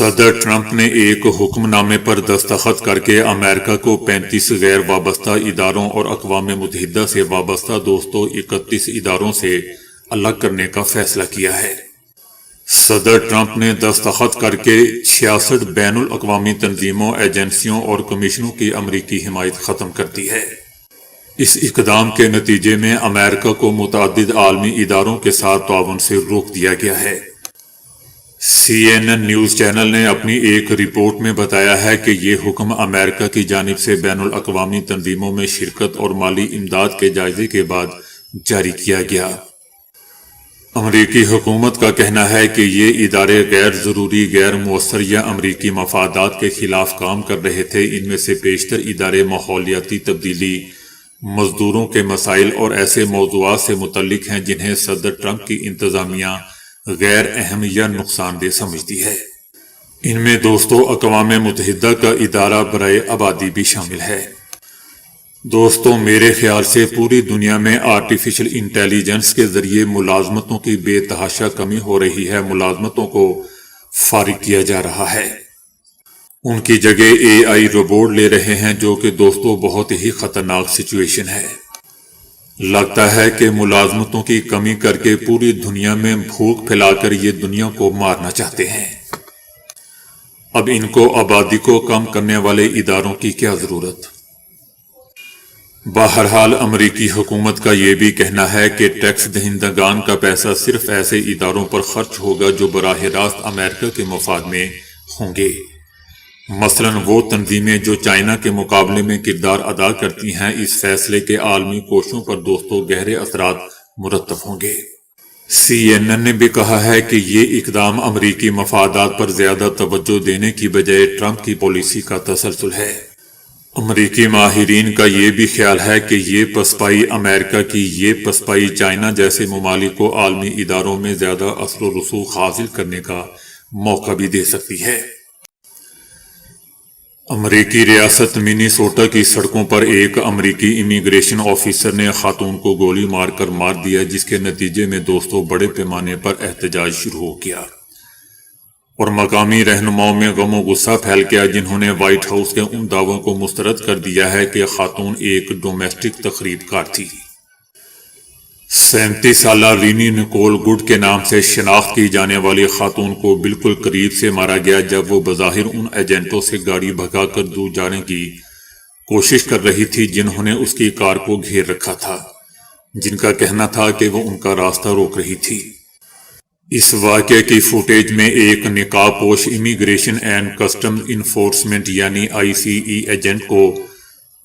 صدر ٹرمپ نے ایک حکم نامے پر دستخط کر کے امریکہ کو 35 غیر وابستہ اداروں اور اقوام متحدہ سے وابستہ 231 اداروں سے الگ کرنے کا فیصلہ کیا ہے۔ صدر ٹرمپ نے دستخط کر کے 66 بین الاقوامی تنظیموں، ایجنسیوں اور کمیشنوں کی امریکی حمایت ختم کر دی ہے۔ اس اقدام کے نتیجے میں امریکہ کو متعدد عالمی اداروں کے ساتھ تعاون سے روک دیا گیا ہے۔ CNN نیوز چینل نے اپنی ایک رپورٹ میں بتایا ہے کہ یہ حکم امریکہ کی جانب سے بین الاقوامی تنظیموں میں شرکت اور مالی امداد کے جائزے کے بعد جاری کیا گیا۔ امریکی حکومت کا کہنا ہے کہ یہ ادارے غیر ضروری، غیر مؤثر یا امریکی مفادات کے خلاف کام کر رہے تھے۔ ان میں سے بیشتر ادارے ماحولیاتی تبدیلی، مزدوروں کے مسائل اور ایسے موضوعات سے متعلق ہیں جنہیں صدر ٹرمپ کی انتظامیہ غیر اہم یا نقصان دہ سمجھتی ہے۔ ان میں اقوام متحدہ کا ادارہ برائے آبادی بھی شامل ہے۔ میرے خیال سے پوری دنیا میں آرٹیفیشل انٹیلیجنس کے ذریعے ملازمتوں کی بے تحاشا کمی ہو رہی ہے۔ ملازمتوں کو فارغ کیا جا رہا ہے۔ ان کی جگہ AI روبوٹ لے رہے ہیں، جو کہ بہت ہی خطرناک سچویشن ہے۔ لگتا ہے کہ ملازمتوں کی کمی کر کے پوری دنیا میں بھوک پھیلا کر یہ دنیا کو مارنا چاہتے ہیں۔ اب ان کو آبادی کو کم کرنے والے اداروں کی کیا ضرورت؟ بہرحال امریکی حکومت کا یہ بھی کہنا ہے کہ ٹیکس دہندگان کا پیسہ صرف ایسے اداروں پر خرچ ہوگا جو براہ راست امریکہ کے مفاد میں ہوں گے۔ مثلاً وہ تنظیمیں جو چائنا کے مقابلے میں کردار ادا کرتی ہیں۔ اس فیصلے کے عالمی کوششوں پر گہرے اثرات مرتب ہوں گے۔ CNN نے بھی کہا ہے کہ یہ اقدام امریکی مفادات پر زیادہ توجہ دینے کی بجائے ٹرمپ کی پالیسی کا تسلسل ہے۔ امریکی ماہرین کا یہ بھی خیال ہے کہ یہ پسپائی امریکہ کی یہ پسپائی چائنا جیسے ممالک کو عالمی اداروں میں زیادہ اثر و رسوخ حاصل کرنے کا موقع بھی دے سکتی ہے۔ امریکی ریاست منیسوٹا کی سڑکوں پر ایک امریکی امیگریشن آفیسر نے خاتون کو گولی مار کر مار دیا، جس کے نتیجے میں بڑے پیمانے پر احتجاج شروع ہو گیا اور مقامی رہنماؤں میں غم و غصہ پھیل گیا، جنہوں نے وائٹ ہاؤس کے ان دعووں کو مسترد کر دیا ہے کہ خاتون ایک ڈومیسٹک تقریب کار تھی۔ 37 سالہ رینی نکول گڈ کے نام سے شناخت کی جانے والی خاتون کو بالکل قریب سے مارا گیا جب وہ بظاہر ان ایجنٹوں سے گاڑی بھگا کر دور جانے کی کوشش کر رہی تھی جنہوں نے اس کی کار کو گھیر رکھا تھا، جن کا کہنا تھا کہ وہ ان کا راستہ روک رہی تھی۔ اس واقعے کی فوٹیج میں ایک نقاب پوش امیگریشن اینڈ کسٹمز انفورسمنٹ یعنی ICE ایجنٹ کو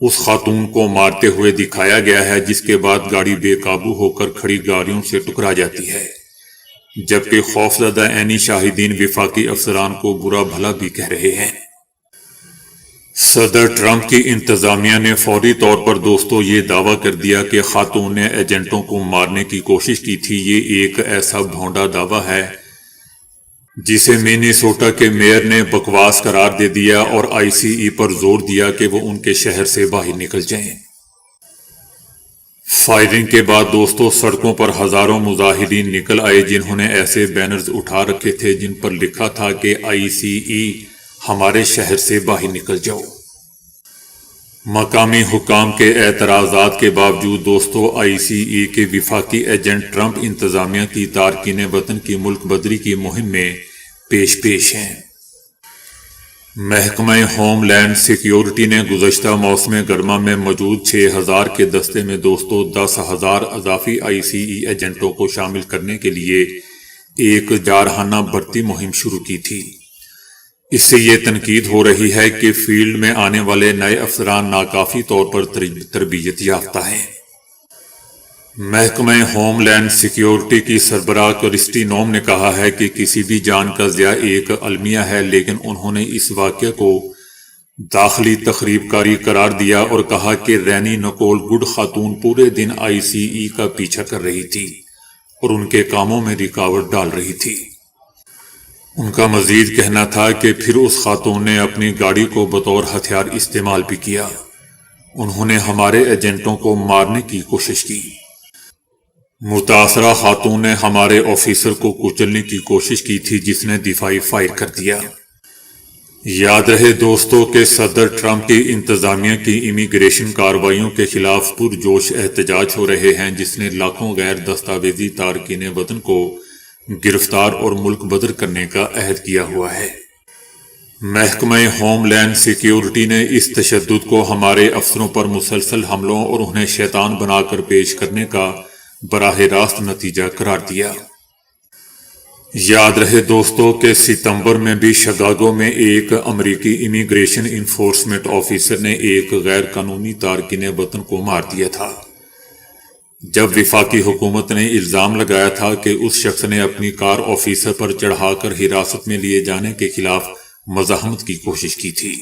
اس خاتون کو مارتے ہوئے دکھایا گیا ہے، جس کے بعد گاڑی بے قابو ہو کر کھڑی گاڑیوں سے ٹکرا جاتی ہے، جبکہ خوفزدہ عینی شاہدین وفاقی افسران کو برا بھلا بھی کہہ رہے ہیں۔ صدر ٹرمپ کی انتظامیہ نے فوری طور پر یہ دعویٰ کر دیا کہ خاتون نے ایجنٹوں کو مارنے کی کوشش کی تھی۔ یہ ایک ایسا بھونڈا دعویٰ ہے جسے منیسوٹا کے میئر نے بکواس قرار دے دیا اور ICE پر زور دیا کہ وہ ان کے شہر سے باہر نکل جائیں۔ فائرنگ کے بعد سڑکوں پر ہزاروں مظاہرین نکل آئے، جنہوں نے ایسے بینرز اٹھا رکھے تھے جن پر لکھا تھا کہ ICE ہمارے شہر سے باہر نکل جاؤ۔ مقامی حکام کے اعتراضات کے باوجود ICE کے وفاقی ایجنٹ ٹرمپ انتظامیہ کی تارکین وطن کی ملک بدری کی مہم میں پیش ہیں۔ محکمہ ہوم لینڈ سیکیورٹی نے گزشتہ موسم گرما میں موجود 6000 کے دستے میں 10,000 اضافی ICE ایجنٹوں کو شامل کرنے کے لیے ایک جارحانہ بھرتی مہم شروع کی تھی۔ اس سے یہ تنقید ہو رہی ہے کہ فیلڈ میں آنے والے نئے افسران ناکافی طور پر تربیت یافتہ ہیں۔ محکمہ ہوم لینڈ سیکیورٹی کی سربراہ کرسٹی نوم نے کہا ہے کہ کسی بھی جان کا ضیاع ایک المیہ ہے، لیکن انہوں نے اس واقعے کو داخلی تخریب کاری قرار دیا اور کہا کہ رینی نکول گڈ خاتون پورے دن ICE کا پیچھا کر رہی تھی اور ان کے کاموں میں رکاوٹ ڈال رہی تھی۔ ان کا مزید کہنا تھا کہ پھر اس خاتون نے اپنی گاڑی کو بطور ہتھیار استعمال بھی کیا۔ انہوں نے ہمارے ایجنٹوں کو مارنے کی کوشش کی۔ متاثرہ خاتون نے ہمارے آفیسر کو کچلنے کی کوشش کی تھی، جس نے دفاعی فائر کر دیا۔ یاد رہے دوستو کہ صدر ٹرمپ کی انتظامیہ کی امیگریشن کارروائیوں کے خلاف پرجوش احتجاج ہو رہے ہیں، جس نے لاکھوں غیر دستاویزی تارکین وطن کو گرفتار اور ملک بدر کرنے کا عہد کیا ہوا ہے۔ محکمہ ہوم لینڈ سیکیورٹی نے اس تشدد کو ہمارے افسروں پر مسلسل حملوں اور انہیں شیطان بنا کر پیش کرنے کا براہ راست نتیجہ قرار دیا۔ یاد رہے دوستو کہ ستمبر میں بھی شکاگو میں ایک امریکی امیگریشن انفورسمنٹ آفیسر نے ایک غیر قانونی تارکین وطن کو مار دیا تھا، جب وفاقی حکومت نے الزام لگایا تھا کہ اس شخص نے اپنی کار آفیسر پر چڑھا کر حراست میں لیے جانے کے خلاف مزاحمت کی کوشش کی تھی۔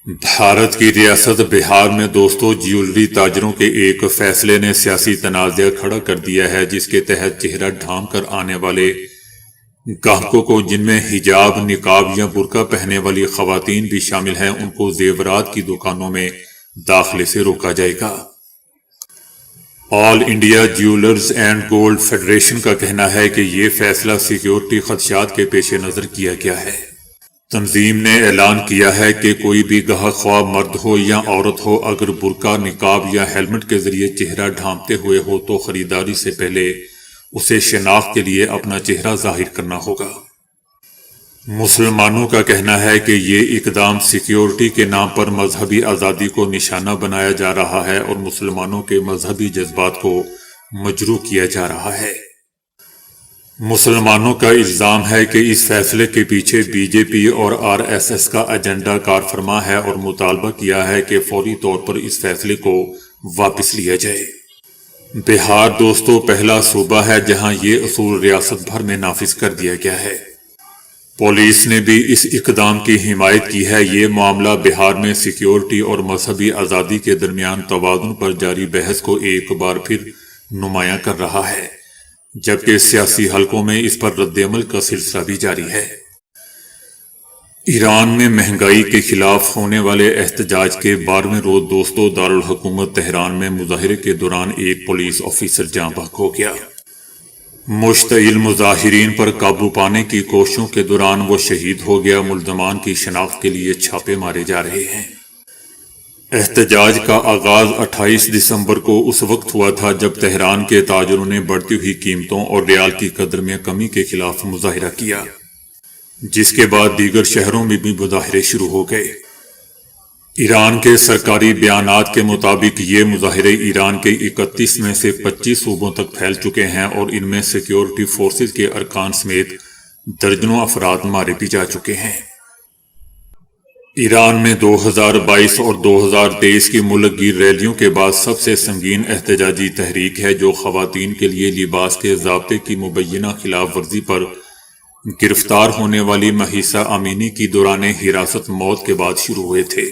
بھارت کی ریاست بہار میں دوستو جیولری تاجروں کے ایک فیصلے نے سیاسی تنازع کھڑا کر دیا ہے، جس کے تحت چہرہ ڈھانپ کر آنے والے گاہکوں کو، جن میں حجاب، نقاب یا برقع پہننے والی خواتین بھی شامل ہیں، ان کو زیورات کی دکانوں میں داخلے سے روکا جائے گا۔ All India jewellers and gold federation کا کہنا ہے کہ یہ فیصلہ سیکیورٹی خدشات کے پیش نظر کیا گیا ہے۔ تنظیم نے اعلان کیا ہے کہ کوئی بھی گاہک، خواہ مرد ہو یا عورت ہو، اگر برقع، نقاب یا ہیلمٹ کے ذریعے چہرہ ڈھانپتے ہوئے ہو تو خریداری سے پہلے اسے شناخت کے لیے اپنا چہرہ ظاہر کرنا ہوگا۔ مسلمانوں کا کہنا ہے کہ یہ اقدام سیکیورٹی کے نام پر مذہبی آزادی کو نشانہ بنایا جا رہا ہے اور مسلمانوں کے مذہبی جذبات کو مجروح کیا جا رہا ہے۔ مسلمانوں کا الزام ہے کہ اس فیصلے کے پیچھے بی جے پی اور RSS کا ایجنڈا کار فرما ہے اور مطالبہ کیا ہے کہ فوری طور پر اس فیصلے کو واپس لیا جائے۔ بہار دوستو پہلا صوبہ ہے جہاں یہ اصول ریاست بھر میں نافذ کر دیا گیا ہے۔ پولیس نے بھی اس اقدام کی حمایت کی ہے۔ یہ معاملہ بہار میں سیکیورٹی اور مذہبی آزادی کے درمیان توازن پر جاری بحث کو ایک بار پھر نمایاں کر رہا ہے، جبکہ سیاسی حلقوں میں اس پر رد عمل کا سلسلہ بھی جاری ہے۔ ایران میں مہنگائی کے خلاف ہونے والے احتجاج کے 12ویں روز دوستو دارالحکومت تہران میں مظاہرے کے دوران ایک پولیس آفیسر جاں بحق ہو گیا۔ مشتعل مظاہرین پر قابو پانے کی کوششوں کے دوران وہ شہید ہو گیا۔ ملزمان کی شناخت کے لیے چھاپے مارے جا رہے ہیں۔ احتجاج کا آغاز 28 دسمبر کو اس وقت ہوا تھا جب تہران کے تاجروں نے بڑھتی ہوئی قیمتوں اور ریال کی قدر میں کمی کے خلاف مظاہرہ کیا، جس کے بعد دیگر شہروں میں بھی مظاہرے شروع ہو گئے۔ ایران کے سرکاری بیانات کے مطابق یہ مظاہرے ایران کے 31 میں سے 25 صوبوں تک پھیل چکے ہیں اور ان میں سیکیورٹی فورسز کے ارکان سمیت درجنوں افراد مارے بھی جا چکے ہیں۔ ایران میں 2022 اور 2023 کی ملک گیر ریلیوں کے بعد سب سے سنگین احتجاجی تحریک ہے، جو خواتین کے لیے لباس کے ضابطے کی مبینہ خلاف ورزی پر گرفتار ہونے والی مہیسہ امینی کی دوران حراست موت کے بعد شروع ہوئے تھے۔